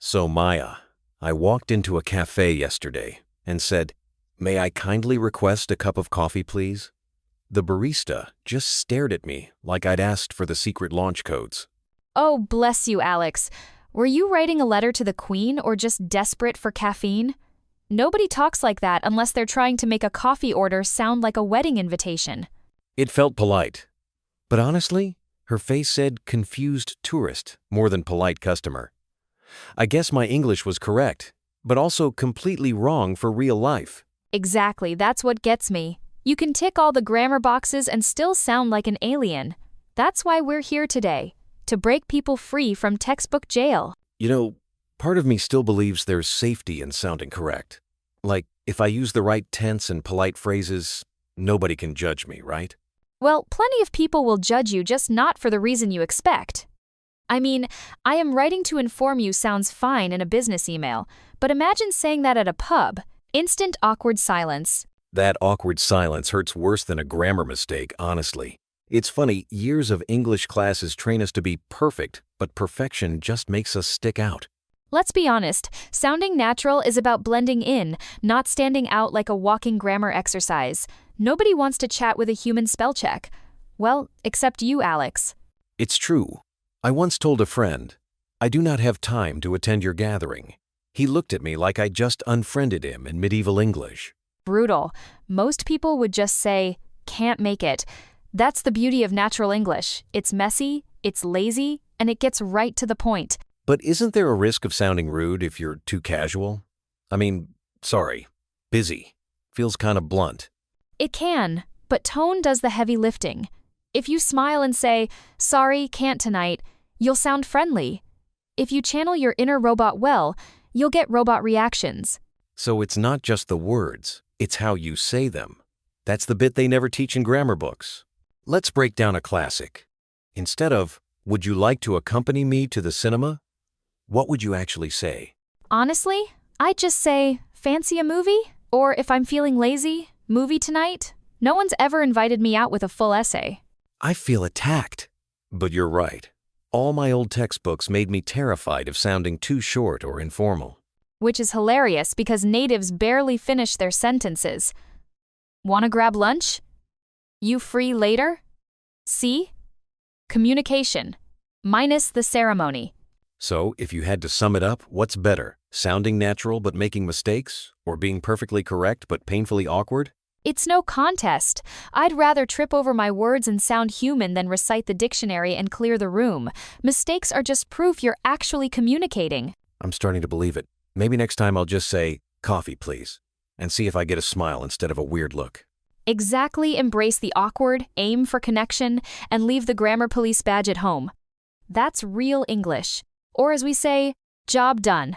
So Maya, I walked into a cafe yesterday and said, "May I kindly request a cup of coffee, please?" The barista just stared at me like I'd asked for the secret launch codes. Oh, bless you, Alex. Were you writing a letter to the Queen or just desperate for caffeine? Nobody talks like that unless they're trying to make a coffee order sound like a wedding invitation. It felt polite. But honestly, her face said confused tourist more than polite customer. I guess my English was correct, but also completely wrong for real life. Exactly, that's what gets me. You can tick all the grammar boxes and still sound like an alien. That's why we're here today, to break people free from textbook jail. Part of me still believes there's safety in sounding correct. Like, if I use the right tense and polite phrases, nobody can judge me, right? Well, plenty of people will judge you, just not for the reason you expect. I mean, I am writing to inform you sounds fine in a business email, but imagine saying that at a pub. Instant awkward silence. That awkward silence hurts worse than a grammar mistake, honestly. It's funny, years of English classes train us to be perfect, but perfection just makes us stick out. Let's be honest, sounding natural is about blending in, not standing out like a walking grammar exercise. Nobody wants to chat with a human spell check. Well, except you, Alex. It's true. I once told a friend, "I do not have time to attend your gathering." He looked at me like I just unfriended him in medieval English. Brutal. Most people would just say, "Can't make it." That's the beauty of natural English. It's messy, it's lazy, and it gets right to the point. But isn't there a risk of sounding rude if you're too casual? Sorry, busy. Feels kind of blunt. It can, but tone does the heavy lifting. If you smile and say, "Sorry, can't tonight," you'll sound friendly. If you channel your inner robot well, you'll get robot reactions. So it's not just the words, it's how you say them. That's the bit they never teach in grammar books. Let's break down a classic. Instead of, "Would you like to accompany me to the cinema?" what would you actually say? Honestly, I'd just say, "Fancy a movie?" Or if I'm feeling lazy, "Movie tonight?" No one's ever invited me out with a full essay. I feel attacked. But you're right. All my old textbooks made me terrified of sounding too short or informal. Which is hilarious because natives barely finish their sentences. Wanna grab lunch? You free later? See? Communication. Minus the ceremony. So, if you had to sum it up, what's better? Sounding natural but making mistakes? Or being perfectly correct but painfully awkward? It's no contest. I'd rather trip over my words and sound human than recite the dictionary and clear the room. Mistakes are just proof you're actually communicating. I'm starting to believe it. Maybe next time I'll just say, "Coffee, please," and see if I get a smile instead of a weird look. Exactly, embrace the awkward, aim for connection, and leave the grammar police badge at home. That's real English. Or as we say, job done.